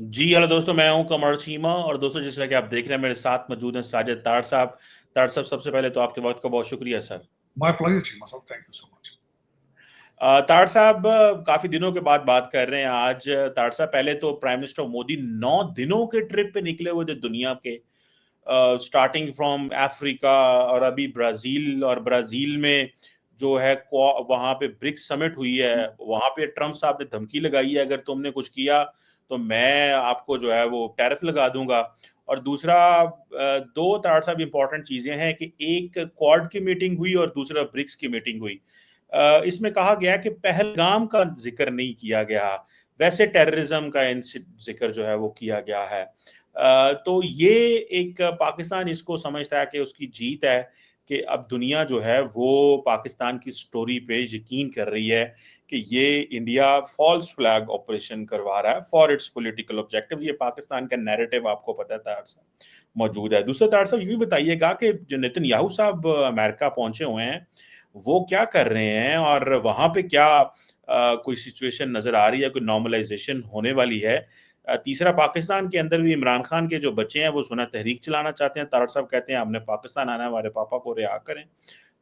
जी hello दोस्तों, मैं हूं कमर चीमा। और दोस्तों, जिस तरह कि आप देख रहे हैं, मेरे साथ मौजूद हैं साजिद तार साहब। तार साहब, सबसे पहले तो आपके वक्त का बहुत शुक्रिया सर। माय प्लेजर चीमा साहब, थैंक यू सो मच। तार साहब, काफी दिनों के बाद बात कर रहे हैं आज। तार साहब, पहले तो प्राइम मिनिस्टर मोदी 9 दिनों के ट्रिप पे निकले हुए थे दुनिया के, स्टार्टिंग फ्रॉम अफ्रीका और अभी ब्राजील। और ब्राजील में जो है वहां पे ब्रिक्स समिट हुई है। वहां पे ट्रम्प साहब ने धमकी लगाई है, अगर तुमने कुछ किया तो मैं आपको जो है वो टैरिफ लगा दूंगा। और दूसरा, दो तार साहब इंपॉर्टेंट चीजें हैं कि एक क्वाड की मीटिंग हुई और दूसरा ब्रिक्स की मीटिंग हुई। इसमें कहा गया कि पहलगाम का जिक्र नहीं किया गया, वैसे टेररिज्म का जिक्र जो है वो किया गया है। तो ये एक पाकिस्तान इसको समझता है कि उसकी जीत है, कि अब दुनिया जो है वो पाकिस्तान की स्टोरी पे यकीन कर रही है कि ये इंडिया फॉल्स फ्लैग ऑपरेशन करवा रहा है फॉर इट्स पॉलिटिकल ऑब्जेक्टिव। ये पाकिस्तान का नैरेटिव आपको पता था मौजूद है। दूसरा तार साहब, ये भी बताइएगा कि जो नेतन्याहू साहब अमेरिका पहुंचे हुए हैं, वो क्या कर रहे हैं और वहां पे क्या कोई सिचुएशन नजर आ रही है, कोई नॉर्मलाइजेशन होने वाली है? तीसरा, पाकिस्तान के अंदर भी इमरान खान के जो बच्चे हैं वो सुना तहरीक चलाना चाहते हैं। तारड़ साहब कहते हैं हमने पाकिस्तान आना है, हमारे पापा को रिहा करें।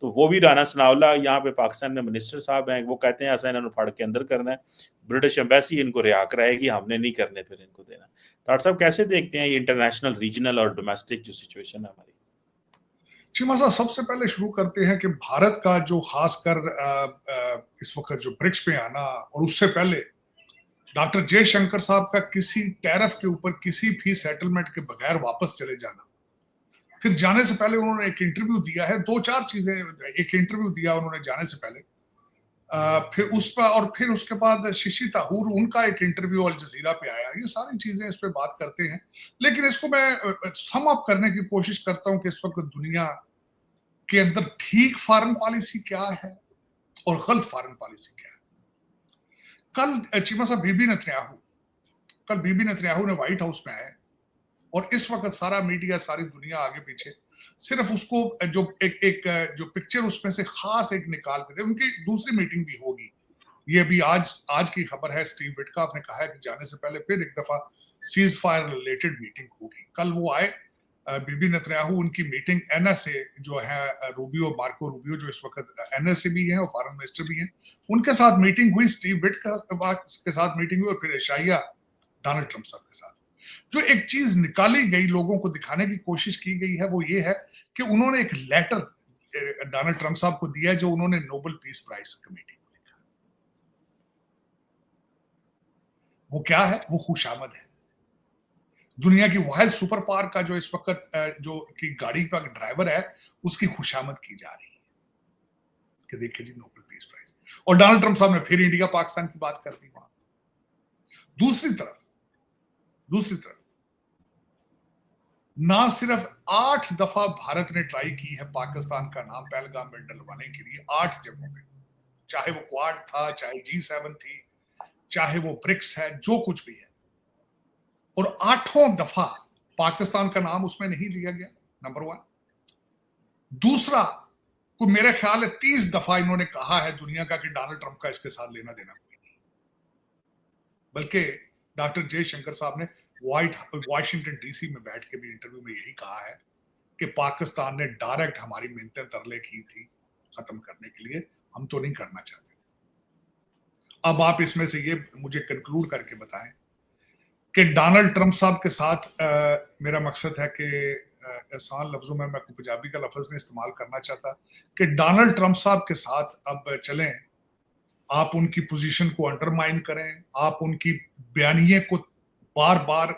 तो वो भी राना सनाउल्लाह यहाँ पे पाकिस्तान में मिनिस्टर साहब हैं, वो कहते हैं ऐसा इन्होंने फाड़ के अंदर करना है, ब्रिटिश एम्बेसी इनको रिहा कराएगी, हमने नहीं करने फिर इनको देना। तारड़ साहब, कैसे देखते हैं ये इंटरनेशनल, रीजनल और डोमेस्टिक जो सिचुएशन है हमारी? चीमा साहब, सबसे पहले शुरू करते हैं कि भारत का जो खासकर इस वक्त जो ब्रिक्स पे आना, और उससे पहले डॉक्टर जयशंकर साहब का किसी टैरिफ के ऊपर किसी भी सेटलमेंट के बगैर वापस चले जाना। फिर जाने से पहले उन्होंने एक इंटरव्यू दिया है, दो चार चीजें। एक इंटरव्यू दिया उन्होंने जाने से पहले, फिर उस पर, और फिर उसके बाद शशि तरूर उनका एक इंटरव्यू अल जजीरा पे आया। ये सारी चीजें इस पे बात करते हैं। लेकिन इसको मैं सम अप करने की कोशिश करता हूं कि इस वक्त दुनिया के अंदर ठीक फॉरेन पॉलिसी क्या है और गलत फॉरेन पॉलिसी क्या है। कल चीमा साहब, बीबी नेतन्याहू ने व्हाइट हाउस में आए, और इस वक्त सारा मीडिया, सारी दुनिया आगे पीछे सिर्फ उसको जो एक जो पिक्चर उसमें से खास एक निकाल के दे। उनकी दूसरी मीटिंग भी होगी, ये भी आज की खबर है। स्टीव विटकॉफ ने कहा है कि जाने से पहले फिर एक दफा सीज फायर रिलेटेड मीटिंग होगी। कल वो आए, बीबी नेतन्याहू, उनकी मीटिंग एनएसए जो है, रूबियो, मार्को रूबियो, जो इस वक्त एनएसए भी हैं और फॉरेन मिनिस्टर भी हैं, उनके साथ मीटिंग हुई। स्टीव विटकॉफ के साथ मीटिंग हुई, और फिर एशाया डोनाल्ड ट्रंप साहब के साथ। जो एक चीज निकाली गई, लोगों को दिखाने की कोशिश की गई है, वो ये है कि उन्होंने एक लेटर डोनाल्ड ट्रंप साहब को दिया है, जो उन्होंने नोबेल पीस प्राइज कमेटी को लिखा। वो क्या है? वो खुशामद है। दुनिया की वाहिद सुपर पावर का जो इस वक्त जो की गाड़ी का ड्राइवर है, उसकी खुशामद की जा रही है कि देखिए जी, नोबेल पीस प्राइज। और डोनाल्ड ट्रंप साहब ने फिर इंडिया पाकिस्तान की बात कर दी वहां। दूसरी तरफ ना सिर्फ 8 दफा भारत ने ट्राई की है पाकिस्तान का नाम पहलगाम में डलवाने के लिए, 8 जगहों पे। चाहे वो क्वाड था, चाहे G7 थी, चाहे वो ब्रिक्स है, जो कुछ भी है, और 8 दफा पाकिस्तान का नाम उसमें नहीं लिया गया, नंबर 1। दूसरा, को मेरे ख्याल है 30 दफा इन्होंने कहा है दुनिया का कि डोनाल्ड ट्रंप का इसके साथ लेना देना कोई नहीं। बल्कि डॉक्टर जयशंकर साहब ने वाशिंगटन डीसी में बैठ के भी इंटरव्यू में यही कहा है कि पाकिस्तान ने डायरेक्ट हमारी मिन्नतें तरले की थी खत्म करने के लिए, हम तो नहीं करना चाहते थे। अब आप इसमें से ये मुझे कंक्लूड करके बताएं कि डोनाल्ड ट्रंप साहब के साथ मेरा मकसद है कि आसान लफ्जों में, मैं पंजाबी का लफ्ज नहीं इस्तेमाल करना चाहता, कि डोनाल्ड ट्रंप साहब के साथ अब चलें, आप उनकी पोजीशन को अंडरमाइन करें, आप उनकी बयानिए को बार बार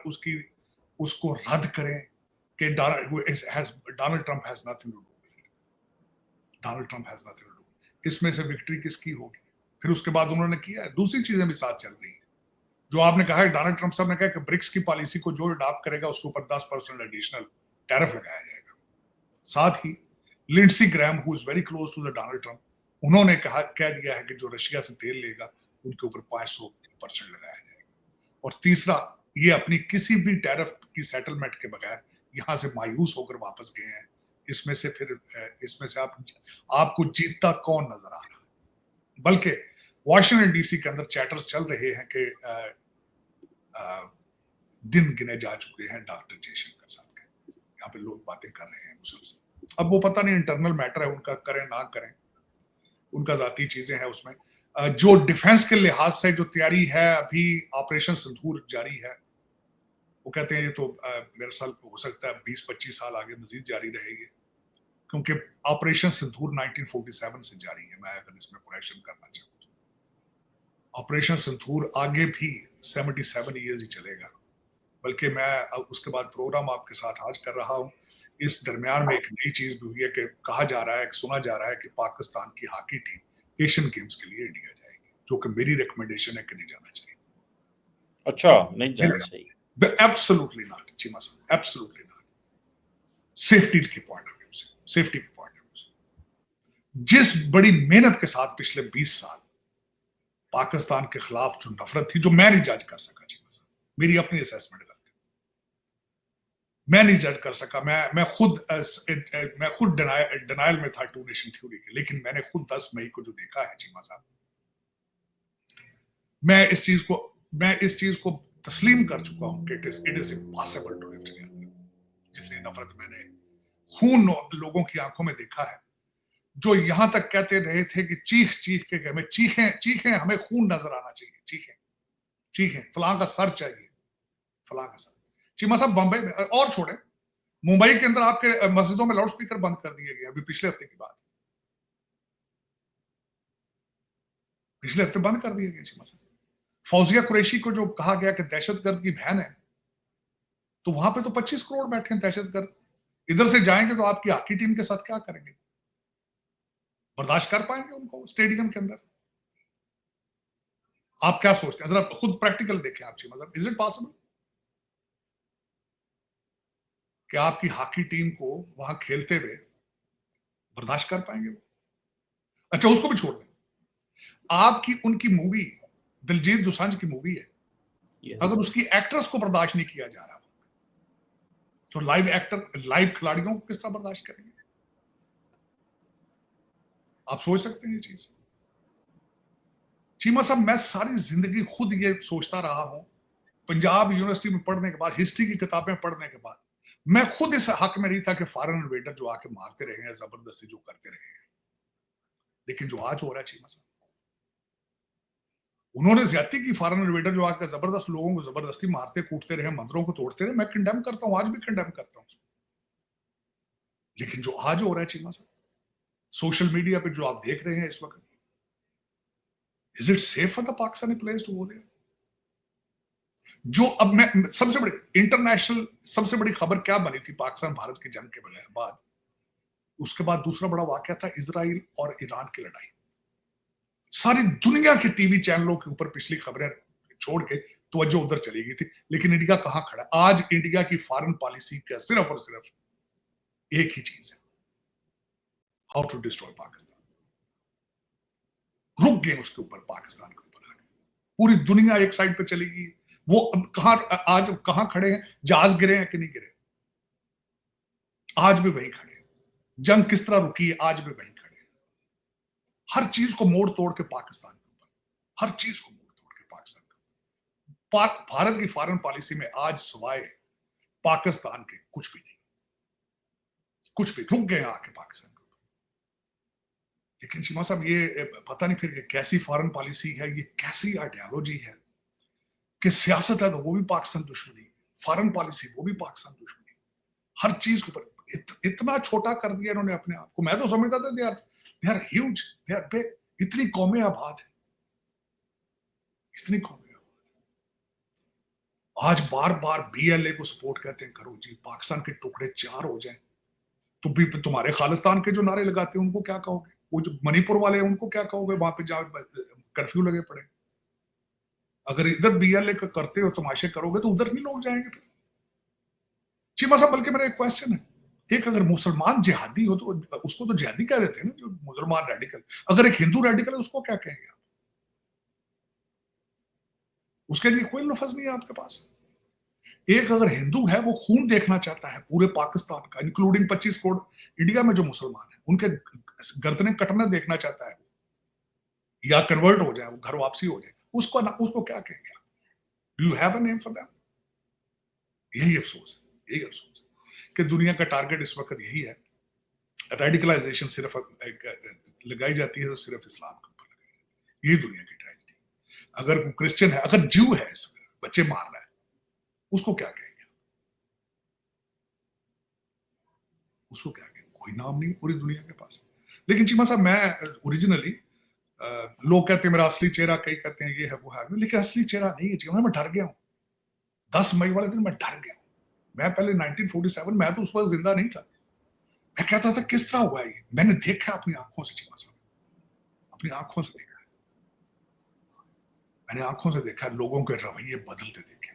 उसको रद्द करें कि Donald Trump has nothing to do with it, Donald Trump has nothing to do. इसमें से विक्ट्री किसकी होगी? फिर उसके बाद उन्होंने किया है, दूसरी चीजें भी साथ चल रही है। जो आपने कहा है, डोनाल्ड ट्रंप साहब ने कहा कि ब्रिक्स की पॉलिसी को जो अडॉप्ट करेगा उसके ऊपर 10% एडिशनल टैरिफ लगाया जाएगा। साथ ही Lindsey Graham, who is very close to the Donald Trump, उन्होंने कह दिया है कि जो रशिया से तेल लेगा उनके ऊपर 500% लगाया जाएगा। और तीसरा, ये अपनी किसी भी टैरिफ की सेटलमेंट के बगैर यहां से मायूस होकर वापस गए हैं। इसमें से आपको जीतता कौन नजर आ रहा है? बल्कि वॉशिंगटन डीसी के अंदर चैटर्स चल रहे हैं कि दिन गिने जा चुके हैं डॉक्टर जयशंकर साहब के। यहाँ पे लोग बातें कर रहे हैं मुझसे, अब वो पता नहीं इंटरनल मैटर है उनका, करें ना करें, उनका जाती चीजें हैं उसमें। जो डिफेंस के लिहाज से जो तैयारी है, अभी ऑपरेशन सिंदूर जारी है, वो कहते हैं ये तो मेरे साल हो सकता है 20-25 साल आगे मजीद जारी रहेगी, क्योंकि ऑपरेशन सिंदूर 1947 से जारी है। मैं अगर इसमें करेक्शन करना चाहूँ तो ऑपरेशन सिंदूर आगे भी 77 ईयर्स ही चलेगा, बल्कि मैं उसके बाद प्रोग्राम आपके साथ आज कर रहा हूँ। इस दरमियान में एक नई चीज भी हुई है कि कहा जा रहा है, सुना जा रहा है कि पाकिस्तान की हॉकी टीम एशियन गेम्स के लिए इंडिया जाएगी, जो कि मेरी रिकमेंडेशन है कि नहीं जाना चाहिए। अच्छा, नहीं जाना चाहिए? एब्सोल्युटली नॉट चीमा साहब, एब्सोल्युटली नॉट। सेफ्टी के पॉइंट ऑफ व्यू से, सेफ्टी के पॉइंट ऑफ व्यू से, जिस बड़ी मेहनत के साथ पिछले 20 साल पाकिस्तान के खिलाफ जो नफरत थी, जो मैं नहीं जज कर सका चीमा साहब, मेरी अपनी असेसमेंट गलत है, मैं नहीं जज कर सका। मैं खुद डिनायल में था 2 नेशन थ्योरी के, लेकिन मैंने खुद 10 मई को जो देखा है चीमा साहब, मैं इस चीज को तस्लीम कर चुका हूं कि it is impossible to live together. जितनी नफरत मैंने खून लोगों की आंखों में देखा है, जो यहां तक कहते रहे थे कि चीख चीख के हमें चीखें, हमें खून नजर आना चाहिए, चीखें, फलां का सर चाहिए, फलां का सर। चीमा साहब बॉम्बे में, और छोड़े, मुंबई के अंदर आपके मस्जिदों में लाउड स्पीकर बंद कर दिए गए, अभी पिछले हफ्ते की बात, पिछले हफ्ते बंद कर दिए गए चीमा साहब। फौजिया कुरैशी को जो कहा गया कि दहशतगर्द की बहन है, तो वहां पे तो 25 करोड़ बैठे हैं दहशतगर्द, इधर से जाएंगे तो आपकी हॉकी टीम के साथ क्या करेंगे? बर्दाश्त कर पाएंगे उनको स्टेडियम के अंदर? आप क्या सोचते हैं? जरा खुद प्रैक्टिकल देखें आप चीमा साहब, इज इट पॉसिबल कि आपकी हॉकी टीम को वहां खेलते हुए बर्दाश्त कर पाएंगे वो? अच्छा, उसको भी छोड़ दें, आपकी उनकी मूवी दिलजीत दोसांझ की मूवी है, अगर उसकी एक्ट्रेस को बर्दाश्त नहीं किया जा रहा, तो लाइव खिलाड़ियों को किस तरह बर्दाश्त करेंगे? आप सोच सकते हैं ये चीज? चीमा साहब, मैं सारी जिंदगी खुद ये सोचता रहा हूं, पंजाब यूनिवर्सिटी में पढ़ने के बाद, हिस्ट्री की किताबें पढ़ने के बाद, मैं खुद इस हक में नहीं था कि फॉरेन इन्वेडर जो आके मारते रहे हैं, जबरदस्ती जो करते रहे हैं, लेकिन जो आज हो रहा है चीमा साहब, उन्होंने ज्यादती की, फॉरेन इन्वेडर जो आकर जबरदस्त लोगों को जबरदस्ती मारते कूटते रहे, मंदिरों को तोड़ते रहे, मैं कंडेम करता हूं, आज भी कंडेम करता हूं। लेकिन जो आज हो रहा है चीमा साहब, सोशल मीडिया पे जो आप देख रहे हैं इस वक्त, is it safe for the Pakistani players to go there? जो अब मैं सबसे बड़ी खबर क्या बनी थी पाकिस्तान भारत की जंग के बाद, उसके बाद दूसरा बड़ा वाकया था इजराइल और ईरान की लड़ाई। सारी दुनिया के टीवी चैनलों के ऊपर पिछली खबरें छोड़ के तवज्जो उधर चली गई थी, लेकिन इंडिया कहां खड़ा? आज इंडिया की फॉरेन पॉलिसी का सिर्फ और सिर्फ एक ही चीज है, हाउ टू डिस्ट्रॉय पाकिस्तान। रुक गए उसके ऊपर, पाकिस्तान के ऊपर आगे पूरी दुनिया एक साइड पे चली गई। वो अब आज कहां खड़े हैं? जहाज गिरे हैं कि नहीं गिरे, आज भी वही खड़े हैं। जंग किस तरह रुकी है, आज भी वही खड़े हैं। हर चीज को मोड़ तोड़ के पाकिस्तान के ऊपर, हर चीज को मोड़ तोड़ के पाकिस्तान के ऊपर। भारत की फॉरेन पॉलिसी में आज सिवाय पाकिस्तान के कुछ भी नहीं, कुछ भी रुक गए आके पाकिस्तान के ऊपर। लेकिन चीमा साहब, ये पता नहीं फिर कैसी फॉरेन पॉलिसी है, ये कैसी आइडियोलॉजी है कि सियासत है तो वो भी पाकिस्तान दुश्मनी, फॉरेन पॉलिसी वो भी पाकिस्तान दुश्मनी, हर चीज के ऊपर इतना छोटा कर दिया इन्होंने अपने आप को। मैं तो समझता था they are huge, they are big, इतनी कौमें आबाद है, इतनी कौमें आबाद है। आज बार बार बीएलए को सपोर्ट कहते हैं, करो जी, पाकिस्तान के टुकड़े 4 हो जाएं तो भी तुम्हारे खालिस्तान के जो नारे लगाते हैं उनको क्या कहोगे? वो जो मणिपुर वाले हैं उनको क्या कहोगे? वहां पे जाओ कर्फ्यू लगे पड़े। अगर इधर बीएलए करते हो, तमाशे करोगे, तो उधर नहीं लोग जाएंगे फिर। चीमा साहब, बल्कि मेरा एक क्वेश्चन है, एक अगर मुसलमान जिहादी हो तो उसको तो जिहादी कह देते हैं ना, जो मुसलमान रेडिकल। अगर एक हिंदू रेडिकल है उसको क्या कहेंगे आप? उसके लिए कोई लफ्ज नहीं है आपके पास। एक अगर हिंदू है, वो खून देखना चाहता है पूरे पाकिस्तान का, इंक्लूडिंग 25 करोड़ इंडिया में जो मुसलमान है, उनके गर्दनें कटना देखना चाहता है, या कन्वर्ट हो जाए, वो घर वापसी हो जाए, उसको क्या कहेंगे आप? Do you have a name for them? यही अफसोस कि दुनिया का टारगेट इस वक्त यही है। रेडिकलाइजेशन सिर्फ लगाई जाती है तो सिर्फ इस्लाम के ऊपर लगाई जाती है। यही दुनिया की ट्रेजेडी। अगर कोई क्रिश्चियन है, अगर ज्यू है, बच्चे मार रहा है, उसको क्या कहेंगे? उसको क्या कहेंगे? कोई नाम नहीं पूरी दुनिया के पास। लेकिन चीमा साहब, मैं ओरिजिनली, लोग कहते हैं मेरा असली चेहरा, कई कहते हैं ये है वो है, लेकिन असली चेहरा नहीं है चीमा। मैं डर गया हूँ 10 मई वाले दिन, मैं डर गया हूँ। मैं पहले 1947, मैं तो उस वक्त जिंदा नहीं था। मैं कहता था किस तरह हुआ ये? मैंने देखा अपनी आंखों से चीमा साहब, अपनी आंखों से देखा। मैंने आंखों से देखा, लोगों के रवैये बदलते देखे।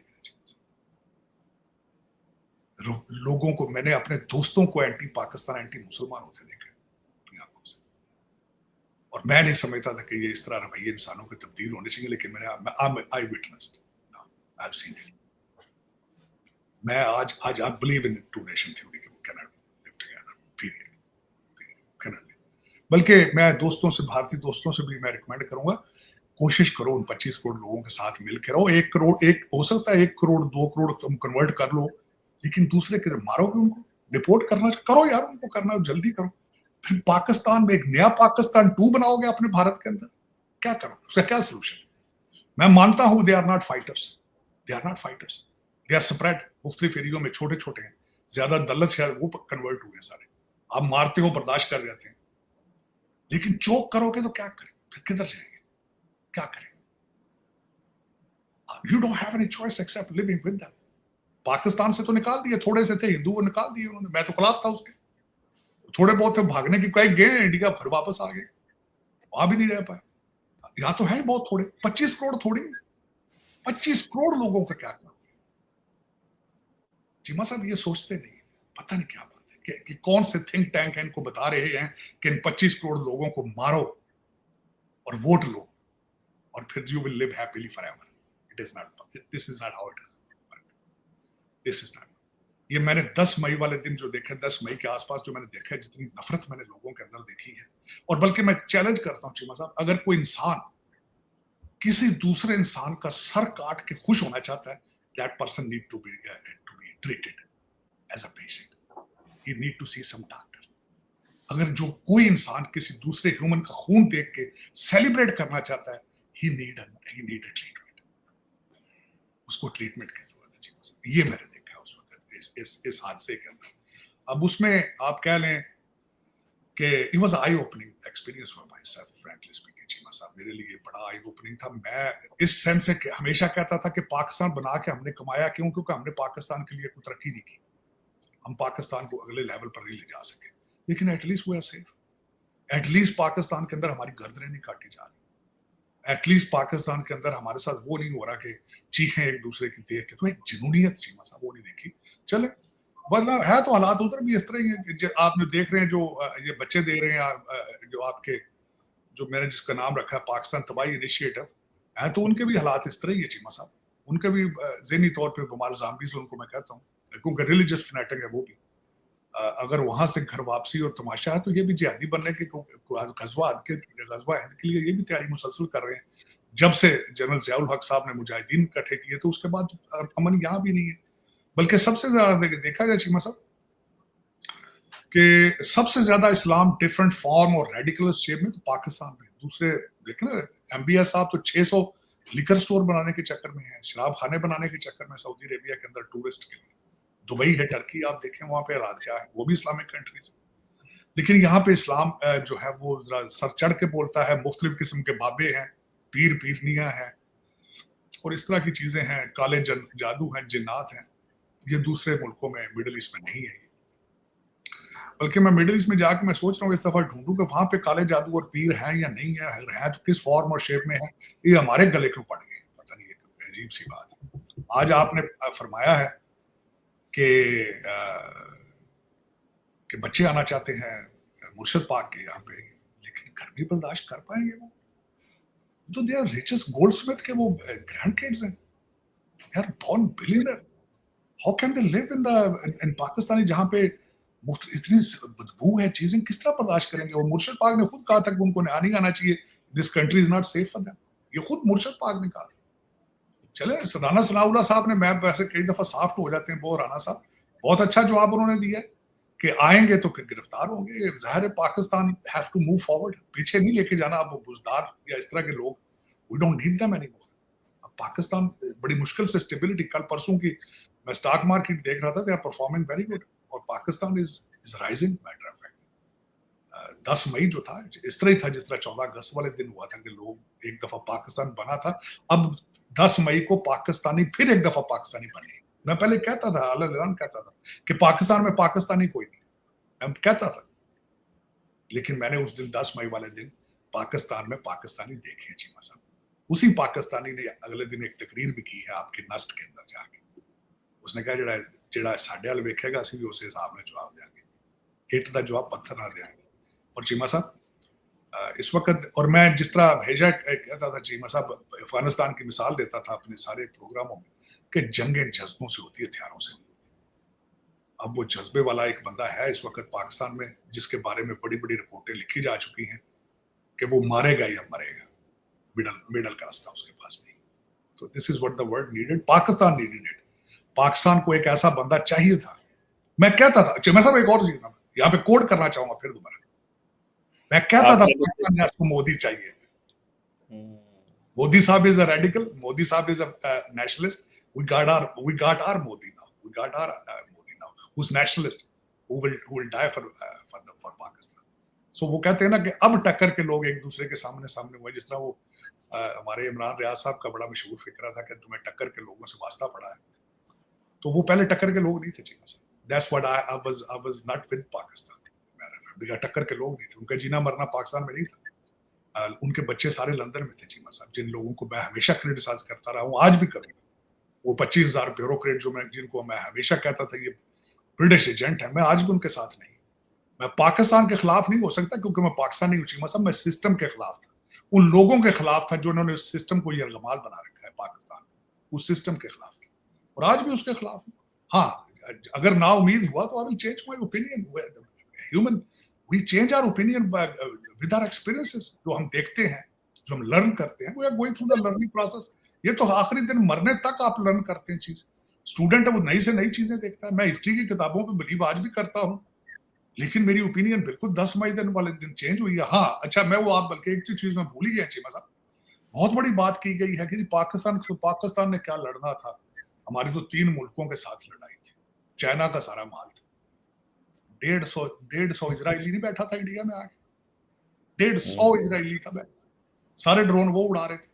लोगों को, मैंने अपने दोस्तों को एंटी पाकिस्तान, एंटी मुसलमान होते देखा अपनी आंखों से। और मैं नहीं समझता था कि ये इस तरह रवैये इंसानों के तब्दील होने चाहिए, लेकिन मैंने I witnessed, I have seen it. मैं आज I believe in two nation theory कि we can live together, period. बल्कि मैं दोस्तों से, भारतीय दोस्तों से भी मैं रिकमेंड करूंगा, कोशिश करो उन 25 करोड़ लोगों के साथ मिलकर रहो। 1 करोड़, एक हो सकता है 1 करोड़ 2 करोड़ तुम कन्वर्ट कर लो, लेकिन दूसरे के मारोगे उनको, डिपोर्ट करना करो यार, उनको करना जल्दी करो। फिर पाकिस्तान में एक नया पाकिस्तान 2 बनाओगे अपने भारत के अंदर, क्या करो? उसका क्या सोल्यूशन? मैं मानता हूं they are not fighters, they are spread मुख्तलिफ एरियो में, छोटे छोटे हैं, ज्यादा दलत शायद वो कन्वर्ट हुए सारे। आप मारते हो, बर्दाश्त कर जाते हैं, लेकिन चोक करोगे तो क्या करें? फिर किधर जाएंगे? क्या करें? You don't have any choice except living with them. Pakistan से तो निकाल दिए, थोड़े से थे हिंदू, वो निकाल दिए उन्होंने, मैं तो खिलाफ था उसके। थोड़े बहुत थे, भागने की कई गए इंडिया, फिर वापस आ गए, वहां भी नहीं रह पाए। यहाँ तो है बहुत थोड़े, 25 करोड़ थोड़ी, 25 करोड़ लोगों का क्या करो? चीमा साहब ये सोचते नहीं, पता नहीं क्या बात है कि कौन से थिंक टैंक है इनको बता रहे हैं कि इन 25 करोड़ लोगों को मारो और वोट लो और फिर you will live happily forever. It is not, this is not how it is, this is not. ये मैंने 10 मई वाले दिन जो देखा, 10 मई के आसपास जो मैंने देखा है, जितनी नफरत मैंने लोगों के अंदर देखी है, और बल्कि मैं चैलेंज करता हूं चीमा साहब, अगर कोई इंसान किसी दूसरे इंसान का सर काट के खुश होना चाहता है, that person need to be treated as a patient, he need to see some doctor. अगर जो कोई इंसान किसी दूसरे ह्यूमन का खून देख के सेलिब्रेट करना चाहता है, ही नीड अ ट्रीटमेंट, उसको ट्रीटमेंट की जरूरत है चीमा साहब। ये मैंने देखा उस वक्त इस हादसे के अंदर। अब उसमें आप कह लें कि it was I opening experience for my self, frankly speaking Cheema साहब, मेरे लिए बड़ा आई ओपनिंग था। मैं इस सेंस से हमेशा कहता था कि पाकिस्तान बना के हमने कमाया क्यों? क्योंकि हमने पाकिस्तान के लिए कोई तरक्की नहीं की, हम पाकिस्तान को अगले लेवल पर नहीं ले जा सके, लेकिन at least we are safe. At least Pakistan के अंदर हमारी गर्दनें नहीं काटी जा रही, एटलीस्ट पाकिस्तान के अंदर हमारे साथ वो नहीं हो रहा कि चीखें एक दूसरे की देख के, तो एक जुनूनियत चीमा साहब वो नहीं देखी। चले, वरना है तो हालात उधर भी इस तरह ही है। आप जो देख रहे हैं, जो ये बच्चे दे रहे हैं, जो आपके, जो मैंने जिसका नाम रखा है पाकिस्तान तबाही इनिशिएटिव, है तो उनके भी हालात इस तरह ही है चीमा साहब। उनके भी ज़हनी तौर पे बीमार ज़ाम्बीज़ उनको मैं कहता हूँ, क्योंकि रिलीजियस फैनेटिक है वो भी। अगर वहां से घर वापसी और तमाशा है, तो ये भी जिहादी बनने के गजवा हिंद के लिए ये भी तैयारी मुसलसल कर रहे हैं। जब से जनरल ज़ियाउल हक साहब ने मुजाहिदीन इकट्ठे किए, तो उसके बाद अमन यहाँ भी नहीं है। बल्कि सबसे ज्यादा देखा जाए चीमा साहब कि सबसे ज्यादा इस्लाम डिफरेंट फॉर्म और रेडिकल शेप में तो पाकिस्तान में। दूसरे देखे ना, एमबीएस साहब तो 600 लिकर स्टोर बनाने के चक्कर में है, शराब खाने बनाने के चक्कर में सऊदी अरेबिया के अंदर टूरिस्ट के लिए। दुबई है, टर्की, आप देखें वहां पे हालात क्या है, वो भी इस्लामिक कंट्रीज है। लेकिन यहाँ पे इस्लाम जो है वो सर चढ़ के बोलता है, मुख्तलिफ किस्म के बाबे हैं, पीर पीरनियां हैं और इस तरह की चीजें हैं, काले जादू हैं, जिन्नात हैं। ये दूसरे मुल्कों में, मिडिल ईस्ट में नहीं है। बल्कि मैं मिडिल ईस्ट में जाकर मैं सोच रहा हूँ इस दफा ढूंढूं कि वहां पे काले जादू और पीर हैं या नहीं है, अगर है तो किस फॉर्म और शेप में है। ये हमारे गले क्यों पड़ गए, पता नहीं, अजीब सी बात है। आज आपने फरमाया है कि बच्चे आना चाहते हैं मुर्शद पाक के यहाँ पे, लेकिन गर्मी बर्दाश्त कर पाएंगे वो? तो दे आर रिचेस्ट गोल्डस्मिथ के वो ग्रैंड किड्स हैं, they are born billionaire. How can they live in Pakistan, जहां पे इतनी बदबू है, चीजें किस तरह बर्दाश्त करेंगे? और मुर्शद पाक ने खुद कहा था कि उनको नहीं आना चाहिए, this country is not safe for them. ये खुद मुर्शद पाक ने कहा था। चले राना सनाउल्लाह साहब ने, मैं वैसे कई दफा सॉफ्ट हो जाते हैं वो राना साहब, बहुत अच्छा जवाब उन्होंने दिया कि आएंगे तो फिर गिरफ्तार होंगे। जाहिर है Pakistan have to move forward, पीछे नहीं लेके जाना। अब वो बुजदार या इस तरह के लोग, we don't need them anymore. अब पाकिस्तान बड़ी मुश्किल से स्टेबिलिटी, कल परसों की मैं स्टॉक मार्केट देख रहा था, they are performing very good, और Pakistan is rising. Matter of fact 10 मई जो था इस तरह ही था जिस तरह 14 अगस्त वाले दिन हुआ था कि लोग एक दफा पाकिस्तान बना था, अब 10 मई को पाकिस्तानी फिर एक दफा पाकिस्तानी बने। मैं पहले कहता था, अल कहता था कि पाकिस्तान में पाकिस्तानी कोई नहीं, मैं कहता था, लेकिन मैंने उस दिन 10 मई वाले दिन पाकिस्तान में पाकिस्तानी देखे चीमा साहब। उसी पाकिस्तानी ने अगले दिन एक तकरीर भी की है आपके नस्ट के अंदर जाके। उसने कहा जेड़ा जेड़ा साडे वाल वेखेगा असीं भी उस हिसाब में जवाब देंगे, इट दा जवाब पत्थर ना देंगे। और चीमा साहब इस वक्त, और मैं जिस तरह भेजा कहता था चीमा साहब, अफगानिस्तान की मिसाल देता था अपने सारे प्रोग्रामों में कि जंगें जज्बों से होती है, हथियारों से नहीं होती। अब वो जज्बे वाला एक बंदा है इस वक्त पाकिस्तान में जिसके बारे में बड़ी बड़ी रिपोर्टें लिखी जा चुकी हैं कि वो मारेगा या मरेगा, मिडल का रास्ता उसके पास नहीं। तो this is what the world needed, Pakistan needed it. Pakistan को एक ऐसा बंदा चाहिए था। मैं कहता था चीमा साहब, एक और चीज यहाँ पे कोड करना चाहूंगा फिर दोबारा, मैं कहता था पाकिस्तान को मोदी चाहिए। मोदी साहब इज अ रेडिकल, मोदी साहब is a nationalist. we got our Modi now, we got our Modi now who's nationalist, who will die for Pakistan. So वो कहते हैं ना कि अब टक्कर के लोग एक दूसरे के सामने हुए, जिस तरह वो हमारे इमरान रियाज साहब का बड़ा मशहूर फिक्रा था कि तुम्हें टक्कर के लोगों से वास्ता पड़ा है, तो वो पहले टक्कर के लोग नहीं थे चीमा साहब। That's what I was not with Pakistan. टक्कर के लोग नहीं थे, उनका जीना मरना पाकिस्तान में नहीं था। उनके बच्चे सारे लंदन में थे चीमा साहब, जिन लोगों को मैं हमेशा क्रिटिसाइज करता रहा हूँ, आज भी करूँगा। वो 25,000 ब्यूरोक्रेट जिनको मैं हमेशा कहता था ये ब्रिटिश एजेंट है, मैं आज भी उनके साथ नहीं। मैं पाकिस्तान के खिलाफ नहीं हो सकता क्योंकि मैं पाकिस्तानी हूँ चीमा साहब, मैं सिस्टम के खिलाफ था, उन लोगों के खिलाफ था जो उन्होंने उस सिस्टम को यरगमाल बना रखा है पाकिस्तान, उस सिस्टम के खिलाफ था, और आज भी उसके खिलाफ हूँ। हाँ, अगर ना उम्मीद हुआ तो I will change my opinion. Human, we change our opinion with our experiences, जो हम देखते हैं, जो हम लर्न करते हैं, we are going through the learning process. ये तो आखिरी दिन मरने तक आप लर्न करते हैं चीज। स्टूडेंट है वो नई से नई चीजें देखता है। मैं हिस्ट्री की किताबों पे बिलीव आज भी करता हूँ, लेकिन मेरी ओपिनियन बिल्कुल 10 मई दिन वाले दिन चेंज हुई है। हाँ अच्छा, मैं वो आप बल्कि एक चीज में भूल ही गया चीमा साहब, बहुत बड़ी बात की गई है कि पाकिस्तान ने क्या लड़ना था। हमारी तो 3 मुल्कों के साथ लड़ाई थी, चाइना का सारा माल था। 150 इजरायली नहीं बैठा था इंडिया में आके, 150 इजरायली था बैठा, सारे ड्रोन वो उड़ा रहे थे।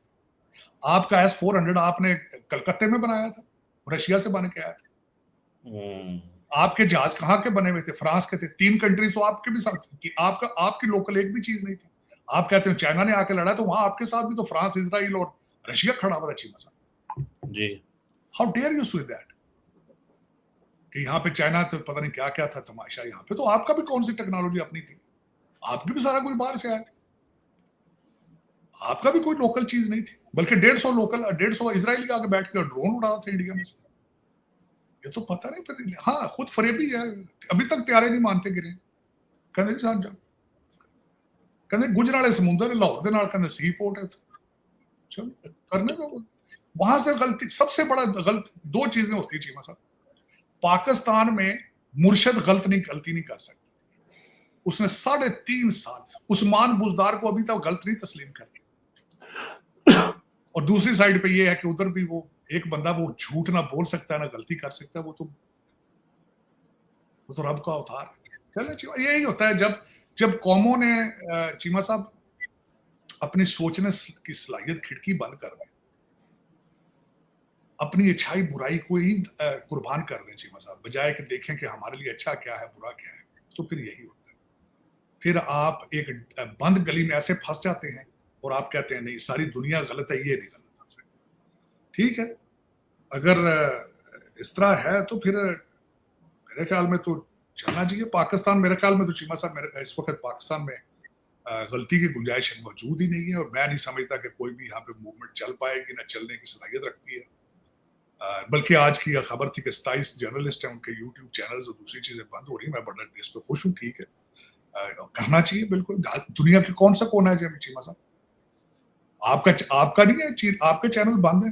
आपका S-400 आपने कलकत्ते में बनाया था, रशिया से बन के आया था। आपके जहाज कहाँ के बने हुए थे? फ्रांस के थे। 3 कंट्रीज तो आपके भी साथ थी, आपकी लोकल एक भी चीज नहीं थी। आप कहते हो चाइना ने आके लड़ा, तो वहां आपके साथ भी तो फ्रांस, इजराइल और रशिया खड़ा हुआ था चीमा साहब ji. How dare you say that कि यहाँ पे चाइना तो पता नहीं क्या क्या था तमाशा, यहाँ पे तो आपका भी कौन सी टेक्नोलॉजी अपनी थी, आपकी भी सारा कुछ बाहर से आया, आपका भी कोई लोकल चीज नहीं थी। बल्कि 150 इजराइल के आगे बैठ कर ड्रोन उड़ा रहा था इंडिया में से। ये तो पता नहीं, पर हाँ खुद फरेबी है, अभी तक तैयारे नहीं मानते गिरे। कहते साहब जा कहते गुजराले समुंदर लाहौर के नाल कहते सी पोर्ट है, चलो करने दो। वहां से गलती, सबसे बड़ा गलत 2 चीजें होती चीमा साहब। पाकिस्तान में मुर्शद गलती नहीं कर सकता। उसने 3.5 साल उस्मान बुजदार को अभी तक गलत नहीं तस्लीम कर दी। और दूसरी साइड पे ये है कि उधर भी वो एक बंदा वो झूठ ना बोल सकता है ना गलती कर सकता है, वो तो रब का अवतार है। चलो यही होता है जब कौमों ने चीमा साहब अपनी सोचने की सलाहियत खिड़की बंद कर दें, अपनी अच्छाई बुराई को ही कुर्बान कर दें चीमा साहब, बजाय कि देखें कि हमारे लिए अच्छा क्या है बुरा क्या है, तो फिर यही होता है। फिर आप एक बंद गली में ऐसे फंस जाते हैं और आप कहते हैं नहीं सारी दुनिया गलत है, ये नहीं गलत हमसे। ठीक है, अगर इस तरह है तो फिर मेरे ख्याल में तो चलना चाहिए। पाकिस्तान मेरे ख्याल में तो चीमा साहब इस वक्त पाकिस्तान में गलती की गुंजाइश मौजूद ही नहीं है, और मैं नहीं समझता कि कोई भी यहाँ पे मूवमेंट चल पाएगी, ना चलने की सलाहियत रखती है। बल्कि आज की खबर थी कि 27 जर्नलिस्ट हैं, उनके यूट्यूब चैनल्स और दूसरी चीजें बंद हो रही। मैं बड़ा इस पर खुश हूँ, ठीक है, करना चाहिए बिल्कुल। दुनिया के कौन सा कोना है चीमा साहब, आपका नहीं है, आपके चैनल बंद है,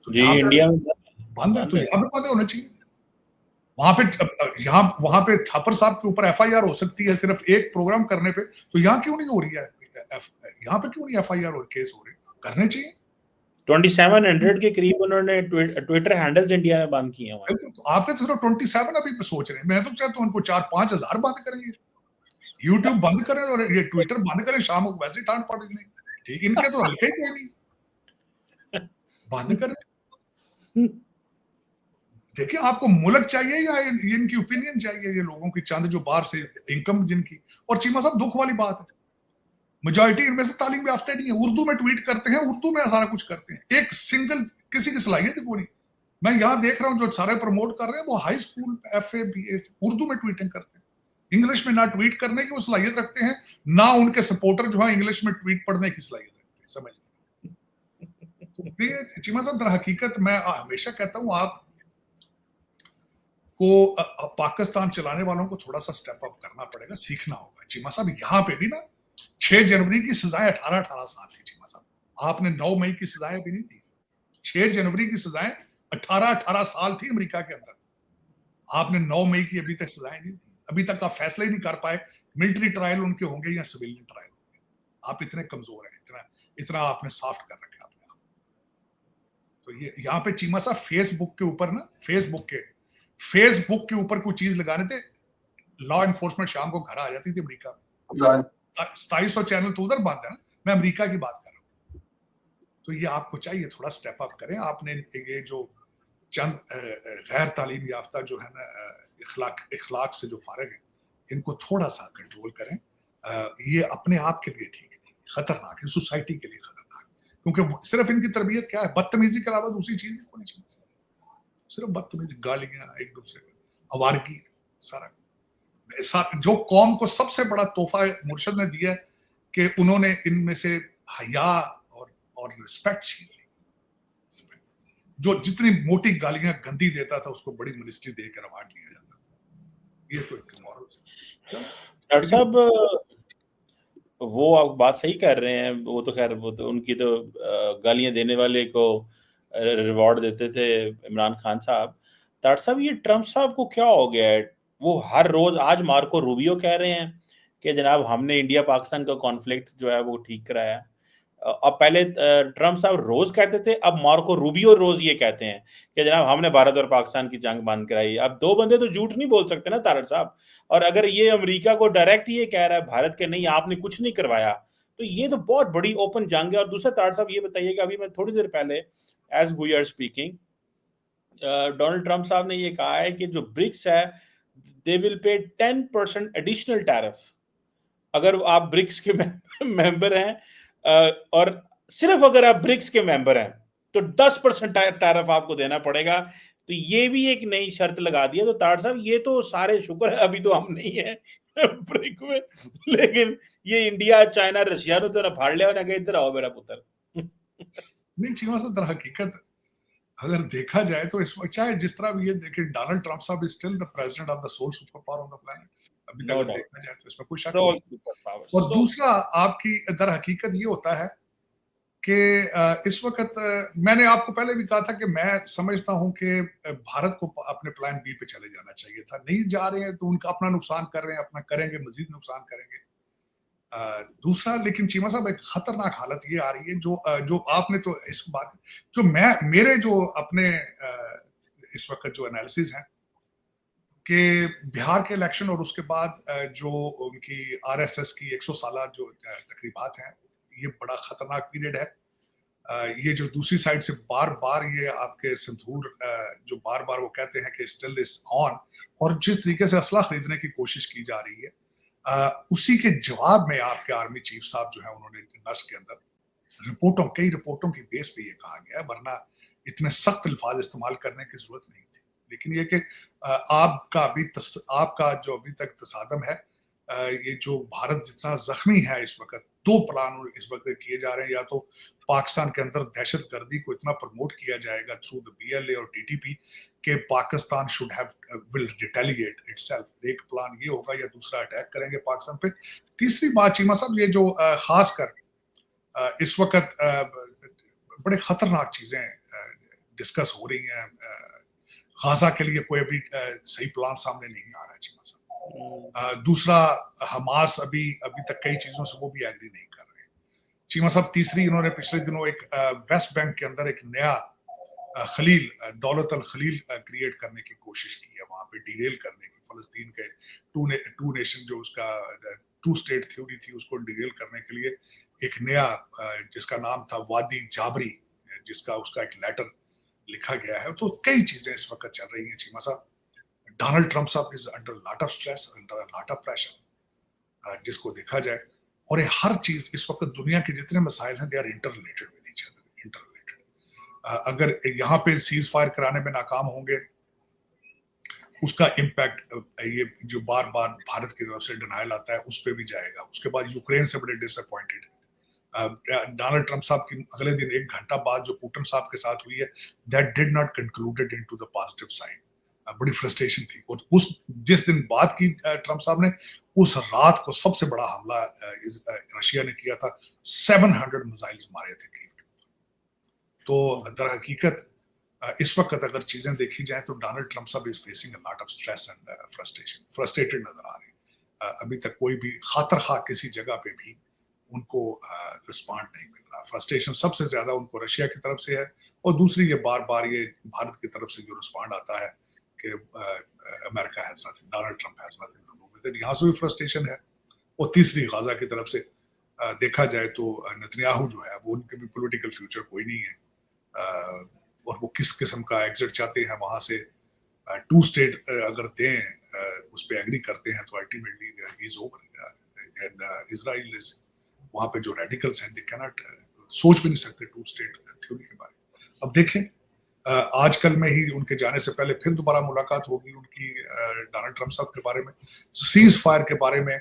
तो जी, यहाँ पे इंडिया में बंद है, बंद तो है। यहाँ पे बंद होना चाहिए। वहां पे थापर साहब के ऊपर एफआईआर हो सकती है सिर्फ एक प्रोग्राम करने पे, तो यहाँ क्यों नहीं हो रही है? यहाँ पे क्यों नहीं एफआईआर और केस हो रहे? करने चाहिए। 2700 के करीब उन्होंने ट्विटर हैंडल्स इंडिया में बंद किए हुए हैं। बिल्कुल, तो आपके सिर्फ 27 अभी सोच रहे हैं, मैं तो चाहता हूँ उनको 4-5 हजार बंद करेंगे। यूट्यूब बंद करें और ये ट्विटर बंद करें, शाम को वैसे ही टांट पड़ गई। ठीक, इनके तो हल्के ही कोई नहीं, बंद करें। देखिए, आपको मुल्क चाहिए या इनकी ओपिनियन चाहिए? ये लोगों की चंद जो बाहर से इनकम जिनकी, और चीमा साहब दुख वाली बात है, मेजॉरिटी इनमें से तालीम याफ्ता नहीं है, उर्दू में ट्वीट करते हैं, उर्दू में सारा कुछ करते हैं, एक सिंगल किसी की सलाहियत कोई नहीं। मैं यहाँ देख रहा हूँ जो सारे प्रमोट कर रहे हैं वो high school FA BA Urdu में ट्वीटिंग करते हैं, इंग्लिश में ना ट्वीट करने की वो सलाहियत रखते हैं, ना उनके सपोर्टर जो है इंग्लिश में ट्वीट पढ़ने की सलाहियत रखते हैं। समझ तो चीमा साहब, दर हकीकत मैं हमेशा कहता हूँ आप को पाकिस्तान चलाने वालों को थोड़ा सा स्टेप अप करना पड़ेगा, सीखना होगा। चीमा साहब, यहाँ पे भी ना 6 जनवरी की सजाएं 18-18 साल थी। चीमा साहब, आपने 9 मई की सजाएं भी नहीं दी, 6 जनवरी की सजाएं 18-18 साल थी अमेरिका के अंदर। आपने 9 मई की अभी तक सजाएं नहीं दी, अभी तक आप फैसला ही नहीं कर पाए मिलिट्री ट्रायल उनके होंगे या सिविलियन ट्रायल होंगे। आप इतने कमजोर हैं, इतना आपने सॉफ्ट कर रखा अपने आप। तो ये यहाँ पे चीमा साहब फेसबुक के ऊपर ना, फेसबुक के ऊपर कोई चीज लगाने थे, लॉ एनफोर्समेंट शाम को घर आ जाती थी अमेरिका में। 2700 चैनल तो उधर बंद है ना, मैं अमेरिका की बात कर रहा हूँ। तो ये आपको चाहिए थोड़ा स्टेप अप करें। आपने ये जो चंद गैर तालीम याफ्ता जो है ना, इखलाक से जो फारिग है, इनको थोड़ा सा कंट्रोल करें। ये अपने आप के लिए ठीक नहीं, खतरनाक है, सोसाइटी के लिए खतरनाक, क्योंकि सिर्फ इनकी तरबियत क्या है, बदतमीजी के अलावा दूसरी चीज को नहीं चाहिए, सिर्फ बदतमीजी, गालियां एक दूसरे को, आवारगी, सारा। जो कौम को सबसे बड़ा तोहफा मुर्शद ने दिया है कि उन्होंने इनमें से हया और रिस्पेक्ट छीन ली। जो जितनी मोटी गालियां गंदी देता था उसको बड़ी मिनिस्ट्री देकर अवार्ड दिया जाता था। ये तो एक मॉरल है। डॉक्टर साहब, वो आप बात सही कर रहे हैं, वो तो खैर वो तो उनकी तो गालियां देने वाले को रिवॉर्ड देते थे इमरान खान साहब। डॉक्टर साहब, ये ट्रम्प साहब को क्या हो गया है? वो हर रोज, आज मार्को रूबियो कह रहे हैं कि जनाब हमने इंडिया पाकिस्तान का कॉन्फ्लिक्ट जो है वो ठीक कराया। अब पहले ट्रम्प साहब रोज कहते थे, अब मार्को रूबियो रोज ये कहते हैं कि जनाब हमने भारत और पाकिस्तान की जंग बंद कराई। अब दो बंदे तो झूठ नहीं बोल सकते ना तारड़ साहब। और अगर ये अमेरिका को डायरेक्ट ये कह रहा है भारत के नहीं आपने कुछ नहीं करवाया, तो ये तो बहुत बड़ी ओपन जंग है। और दूसरा तारड़ साहब ये बताइए कि अभी मैं थोड़ी देर पहले as we are speaking Donald Trump साहब ने ये कहा है कि जो ब्रिक्स है they will pay 10% additional tariff अगर आप ब्रिक्स के मेंबर हैं, और सिर्फ अगर आप ब्रिक्स के मेंबर हैं तो 10% टैरिफ आपको देना पड़ेगा। तो ये भी एक नई शर्त लगा दी है। तो तार साहब, ये तो सारे शुक्र है अभी तो हम नहीं है ब्रिक में, लेकिन ये इंडिया चाइना रशिया ने तो ना फाड़ लिया ना कि इधर आओ मेरा पुत्र। नहीं चीमा साहब, दर हकीकत अगर देखा जाए तो इस चाहे जिस तरह भी ये देखिए, डोनाल्ड ट्रम्प साहब is still the president of the sole super power on the planet. अभी तक अगर देखा जाए तो इसमें कोई शक नहीं। और दूसरा आपकी दर हकीकत ये होता है कि इस वक्त मैंने आपको पहले भी कहा था कि मैं समझता हूं कि भारत को अपने प्लान बी पे चले जाना चाहिए था। नहीं जा रहे हैं तो उनका अपना नुकसान कर रहे हैं, अपना करेंगे, मजीद नुकसान करेंगे। दूसरा, लेकिन चीमा साहब एक खतरनाक हालत ये आ रही है जो आपने तो इस बात जो मेरे जो अपने इस वक्त जो एनालिसिस है कि बिहार के इलेक्शन और उसके बाद जो उनकी RSS की 100 साल जो तकरीबात हैं, ये बड़ा खतरनाक पीरियड है। ये जो दूसरी साइड से बार बार ये आपके संतूर जो बार बार वो कहते हैं कि स्टिल इज ऑन, और जिस तरीके से असला खरीदने की कोशिश की जा रही है, उसी के जवाब में आपके आर्मी चीफ साहब जो है उन्होंने नस के अंदर कई रिपोर्टों की बेस पे ये कहा गया, वरना इतने सख्त अल्फाज इस्तेमाल करने की जरूरत नहीं थी। लेकिन ये कि आपका जो अभी तक तसादम है, ये जो भारत जितना जख्मी है इस वक्त, दो प्लान इस वक्त किए जा रहे हैं। या तो पाकिस्तान के अंदर दहशत गर्दी को इतना प्रमोट किया जाएगा थ्रू द BLA और TTP कि Pakistan should have will retaliate itself. एक प्लान ये होगा, या दूसरा अटैक करेंगे पाकिस्तान पे। तीसरी बात चीमा साहब, ये जो खासकर इस वक्त बड़े खतरनाक चीजें डिस्कस हो रही हैं। गाजा के लिए कोई अभी सही प्लान सामने नहीं आ रहा है चीमा साहब। दूसरा, हमास अभी तक कई चीजों से वो भी एग्री नहीं कर रहे हैं चीमा साहब। तीसरी, इन्होंने पिछले दिनों एक वेस्ट बैंक के अंदर एक नया खलील, दौलत अल खलील क्रिएट करने की कोशिश की है, वहां पे डीरेल करने की, फलस्तीन के टू नेशन जो उसका टू स्टेट थ्योरी थी उसको डीरेल करने के लिए एक नया जिसका नाम था वादी जाबरी, जिसका उसका एक लेटर लिखा गया है। तो कई चीजें इस वक्त चल रही हैं चीमा साहब। डोनाल्ड ट्रम्प साहब is under lot of stress, under lot of pressure, जिसको देखा जाए। और ये हर चीज इस वक्त दुनिया के जितने मसाइल हैं they are interrelated with each other, interrelated. अगर यहाँ पे सीज फायर कराने में नाकाम होंगे, उसका इम्पैक्ट ये जो बार बार भारत की तरफ से डिनायल आता है उस पर भी जाएगा। उसके बाद यूक्रेन से बड़े डिसअपॉइंटेड डोनाल्ड ट्रम्प साहब की अगले दिन 1 घंटा बाद जो पुतिन साहब के साथ हुई है, that did not concluded into the positive side. बड़ी फ्रस्ट्रेशन थी। और उस जिस दिन बात की ट्रम्प साहब ने, उस रात को सबसे बड़ा हमला रशिया ने किया था। 700 मिसाइल्स मारे थे कीव के ऊपर। तो दर हकीकत इस वक्त अगर चीजें देखी जाए तो डोनाल्ड ट्रम्प साहब is facing a lot of stress and frustration, frustrated नजर आ रहे हैं। अभी तक कोई भी खातर खा किसी जगह पे भी उनको रिस्पॉन्ड नहीं मिल रहा। फ्रस्ट्रेशन सबसे ज्यादा उनको रशिया की तरफ से है, और दूसरी ये बार बार ये भारत की तरफ से जो रिस्पॉन्ड आता है कि America has nothing, Donald Trump has nothing to do with it, यहाँ से भी फ्रस्ट्रेशन है। और तीसरी, गाजा की तरफ से देखा जाए तो नेतन्याहू जो है वो, उनके भी पॉलिटिकल फ्यूचर कोई नहीं है, और वो किस किस्म का एग्जिट चाहते हैं वहां से। टू स्टेट अगर दें, उस पर एग्री करते हैं तो ultimately is over. And Israel is, वहां पे जो रेडिकल्स हैं दे कैनॉट, सोच भी नहीं सकते टू स्टेट थ्योरी के बारे में। अब देखें, आजकल में ही उनके जाने से पहले फिर दोबारा मुलाकात होगी उनकी डोनाल्ड ट्रम्प साहब के बारे में, सीज फायर के बारे में।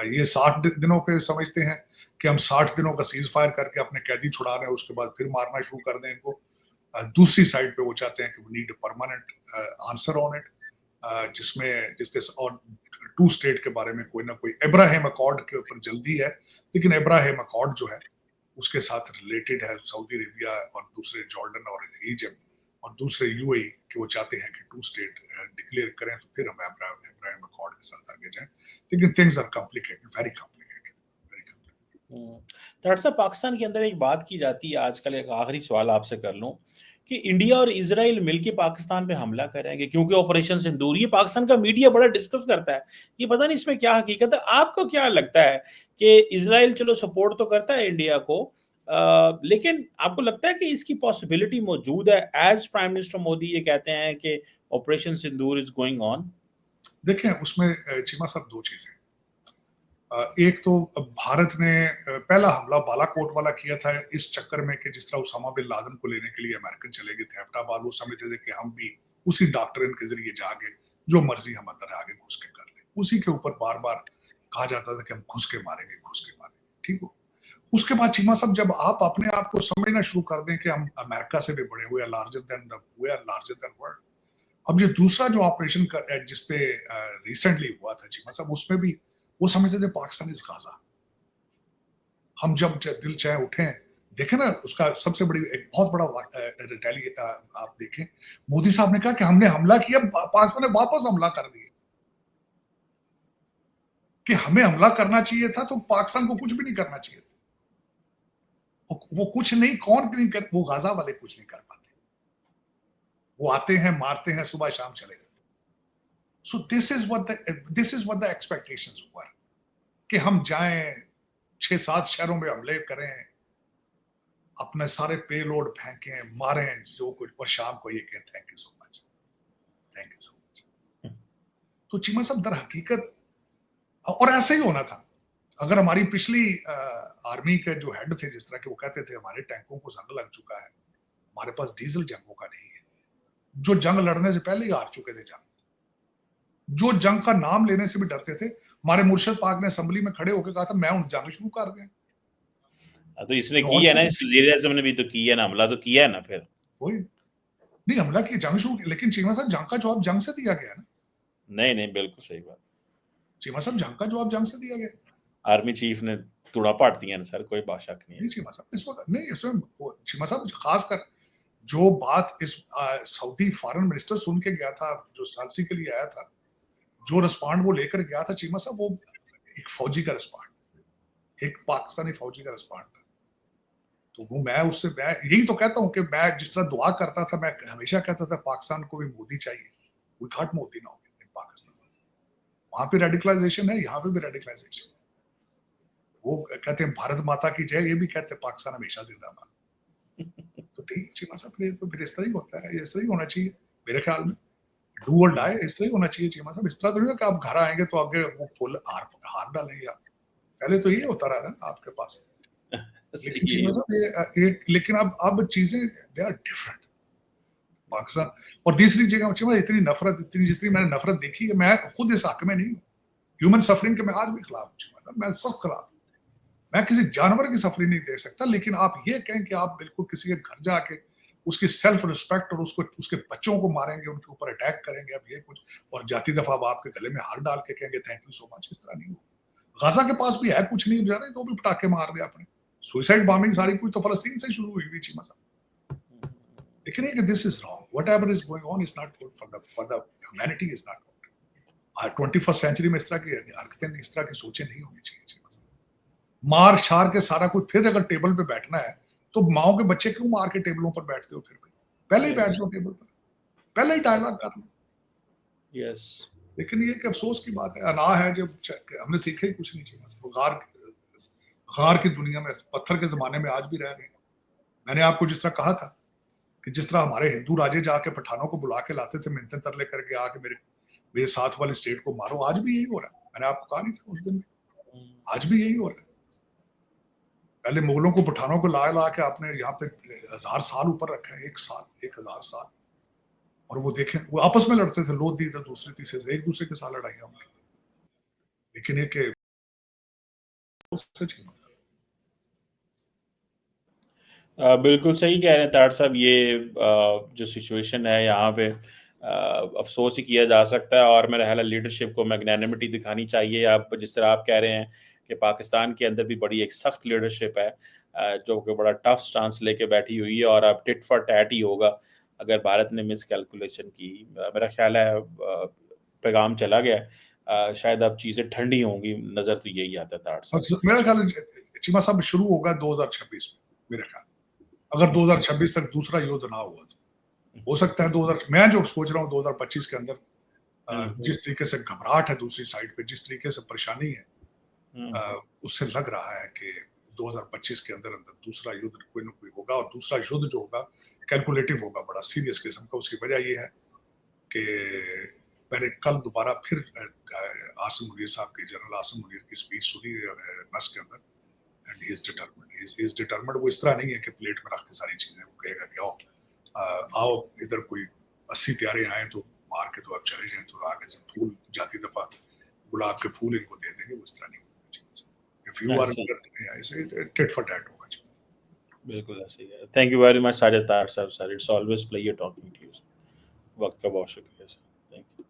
ये 60 दिनों पे समझते हैं कि हम 60 दिनों का सीज फायर करके अपने कैदी छुड़ा रहे हैं, उसके बाद फिर मारना शुरू कर दें इनको। दूसरी साइड पे वो चाहते हैं कि वो need permanent answer on it, जिसके और टू स्टेट के बारे में कोई ना कोई अब्राहम अकॉर्ड के ऊपर जल्दी है, लेकिन अब्राहम अकॉर्ड जो है उसके साथ रिलेटेड है सऊदी अरेबिया और दूसरे जॉर्डन और इजिप्ट और दूसरे यूएई, कि वो चाहते हैं कि टू स्टेट डिक्लेयर करें तो फिर हम अब्राहम अकॉर्ड के साथ आगे जाएं। लेकिन things are complicated, very complicated, very complicated. Doctor साहब, पाकिस्तान के अंदर एक बात की जाती है आजकल, एक आखिरी सवाल आपसे कर लूं कि इंडिया और इजराइल मिलके पाकिस्तान पे हमला करेंगे क्योंकि ऑपरेशन सिंदूर, ये पाकिस्तान का मीडिया बड़ा डिस्कस करता है, ये पता नहीं इसमें क्या हकीकत है। आपको क्या लगता है कि इजराइल चलो सपोर्ट तो करता है इंडिया को, लेकिन आपको लगता है कि इसकी पॉसिबिलिटी मौजूद है? एज प्राइम मिनिस्टर मोदी ये कहते हैं कि operation Sindoor is going on. देखें, उसमें चीमा साहब दो चीजें। एक तो भारत ने पहला हमला बालाकोट वाला किया था इस चक्कर में कि जिस तरह उसामा बिन लादेन को लेने के लिए अमेरिकन चले गए थे एबटाबाद, वो समझते थे कि हम भी उसी डॉक्ट्रिन के जरिए जाके जो मर्जी हम अंदर आगे घुस के कर लें। उसी के ऊपर बार बार कहा जाता था कि हम घुस के मारेंगे, घुस के मारेंगे। ठीक हो, उसके बाद चीमा साहब जब आप अपने आप को समझना शुरू कर दें कि हम अमेरिका से भी बड़े हुए, लार्जर देन वर्ल्ड। अब ये दूसरा जो ऑपरेशन जिसपे रिसेंटली हुआ था चीमा साहब, उसमें भी वो समझते थे पाकिस्तान इज गाजा। हम जब दिल चाहे उठे, देखे ना, उसका सबसे बड़ी एक बहुत बड़ा रिटेली आप देखें, मोदी साहब ने कहा कि हमने हमला किया, पाकिस्तान ने वापस हमला कर दिया। कि हमें हमला करना चाहिए था तो पाकिस्तान को कुछ भी नहीं करना चाहिए था। वो कुछ नहीं, कौन नहीं कर, वो गाजा वाले कुछ नहीं कर पाते। वो आते हैं, मारते हैं, सुबह शाम चले जाते। So this is what the expectations were, कि हम जाएं 6-7 शहरों में हमले करें, अपने सारे पेलोड फेंकें, मारें जो कुछ, और शाम को ये कहते हैं thank you so much, thank you so much. तो चीमा साहब दर हकीकत, और ऐसे ही होना था अगर हमारी पिछली आर्मी के जो हेड थे, जिस तरह के वो कहते थे हमारे टैंकों को जंग लग चुका है, हमारे पास डीजल जंगों का नहीं है, जो जंग लड़ने से पहले ही हार चुके थे जंग, जो जंग का नाम लेने से भी डरते थे। हमारे मुर्शद पाक ने असेंबली में खड़े होकर कहा था मैं उन जंग शुरू कर दें। तो इसने की है ना, इस वजीर आज़म ने भी तो किया ना, हमला तो किया है ना। फिर वही नहीं, हमला किया, जंग शुरू, लेकिन चीमा साहब जंग का जवाब जंग से दिया गया ना। नहीं, बिल्कुल सही बात। चीमा साहब जंग का जवाब जंग से दिया गया। आर्मी चीफ ने तोड़ा पाट दिया ना सर, कोई बात शक नहीं है। चीमा साहब इस वक्त नहीं, इसमें चीमा साहब खासकर जो बात इस सऊदी फॉरेन मिनिस्टर सुन के गया था, जो सालसी के लिए आया था, जो रिस्पॉन्ड वो लेकर गया था चीमा साहब, वो एक फौजी का रिस्पॉन्ड, एक पाकिस्तानी फौजी का रिस्पॉन्ड था। तो वो मैं यही तो कहता हूँ कि मैं जिस तरह दुआ करता था, मैं हमेशा कहता था पाकिस्तान को भी मोदी चाहिए। We got Modi now in Pakistan. वहां पे रेडिकलाइजेशन है, यहाँ पे भी रेडिकलाइजेशन। वो कहते हैं भारत माता की जय, ये भी कहते हैं पाकिस्तान हमेशा जिंदाबाद। तो ठीक चीमा साहब, फिर इस तरह ही होता है, इस तरह ही होना चाहिए मेरे ख्याल में। डू और डाई इस तरह ही होना चाहिए चीमा साहब। इस तरह तो नहीं कि आप घर आएंगे तो आगे वो फुल हार डालेंगे आप। पहले तो ये होता रहा है ना आपके पास। लेकिन चीमा साहब लेकिन अब चीजें दे आर डिफरेंट पाकिस्तान। और तीसरी जगह चीमा इतनी नफरत, इतनी जितनी मैंने नफरत देखी है, मैं खुद इस हक में नहीं हूँ। ह्यूमन सफरिंग के मैं आज भी खिलाफ हूँ, मैं सख्त खिलाफ हूँ। मैं किसी जानवर की सफरिंग नहीं दे सकता, लेकिन आप ये कहें कि आप बिल्कुल किसी के घर जाके उसकी सेल्फ रिस्पेक्ट और उसके बच्चों को मारेंगे, उनके ऊपर अटैक करेंगे, अब ये कुछ, और जाती दफा आप आपके गले में हार डाल के कहेंगे थैंक यू सो मच, इस तरह नहीं होगा। गाजा के पास भी है कुछ नहीं बेचारे, तो भी पटाखे मार दिया आपने। सुसाइड बॉम्बिंग सारी कुछ तो फलस्तीन से शुरू हुई हुई चीमा साहब। लेकिन ये कि this is wrong, whatever is going on is not good for the humanity, is not good. 21st century में इस तरह की हरकतें, इस तरह की सोचें नहीं होनी चाहिए। मार शार के सारा कुछ, फिर अगर टेबल पे बैठना है तो माओ के बच्चे क्यों मार के टेबलों पर बैठते हो? फिर पहले ही बैठ जाओ टेबल पर, पहले ही डायलॉग कर लो। यस। लेकिन ये एक अफसोस की बात है, अना है जब हमने सीखे ही कुछ नहीं चाहिए। गार की दुनिया में, पत्थर के जमाने में आज भी रह रहे हैं। मैंने आपको जिस तरह कहा था कि जिस तरह हमारे हिंदू राजे जाके पठानों को बुला के लाते थे, मिन्नतें तरले करके आके मेरे साथ वाली स्टेट को मारो, आज भी यही हो रहा है। मैंने आपको कहा नहीं था उस दिन, आज भी यही हो रहा है। पहले मुगलों को, पठानों को ला ला के आपने यहाँ पे 1000 साल ऊपर रखा है, 1000 साल। और वो देखें, वो आपस में लड़ते थे, लोधी थे दूसरे तीसरे से, एक दूसरे के साथ लड़ाइयां होंगी। लेकिन ये कि बिल्कुल सही कह रहे हैं तार साहब। ये जो सिचुएशन है यहाँ पे अफसोस ही किया जा सकता है, और मेरा ख्याल है लीडरशिप को मैग्नेनिमिटी दिखानी चाहिए। आप जिस तरह आप कह रहे हैं कि पाकिस्तान के अंदर भी बड़ी एक सख्त लीडरशिप है जो कि बड़ा टफ स्टांस लेके बैठी हुई है, और अब टिट फॉर टैट ही होगा अगर भारत ने मिस कैलकुलेशन की। मेरा ख्याल है पैगाम चला गया, शायद अब चीज़ें ठंडी होंगी, नज़र तो यही आता है तार साहब। मेरा ख्याल चीमा साहब शुरू होगा 2026 में। मेरा ख्याल अगर 2026 तक दूसरा युद्ध ना हुआ तो हो सकता है मैं जो सोच रहा हूँ 2025 के अंदर जिस तरीके से घबराहट है दूसरी साइड पे, जिस तरीके से परेशानी है, उससे लग रहा है कि 2025 के अंदर दूसरा युद्ध कोई ना कोई होगा। और दूसरा युद्ध जो होगा कैलकुलेटिव होगा, बड़ा सीरियस किस्म का। उसकी वजह यह है कि मैंने कल दोबारा फिर आसिम मुनीर साहब की, जनरल आसिम मुनीर की स्पीच सुनी नस के अंदर, एंड ही इज डिटरमिन्ड। वो इस तरह नहीं है कि प्लेट में रख के सारी चीजें वो कहेगा कि आओ इधर कोई 80 त्यारे आए तो मार के तो आप चले जाए, तो आगे से फूल जाती दफा गुलाब के फूल इनको दे देंगे, वो इस तरह नहीं होगा। इफ यू आर ऐसे टिट फॉर टैट होगा। बिल्कुल ऐसे ही है। Thank you very much Sajid Tar साहब sir, it's always pleasure talking to you. वक्त का बहुत शुक्रिया सर।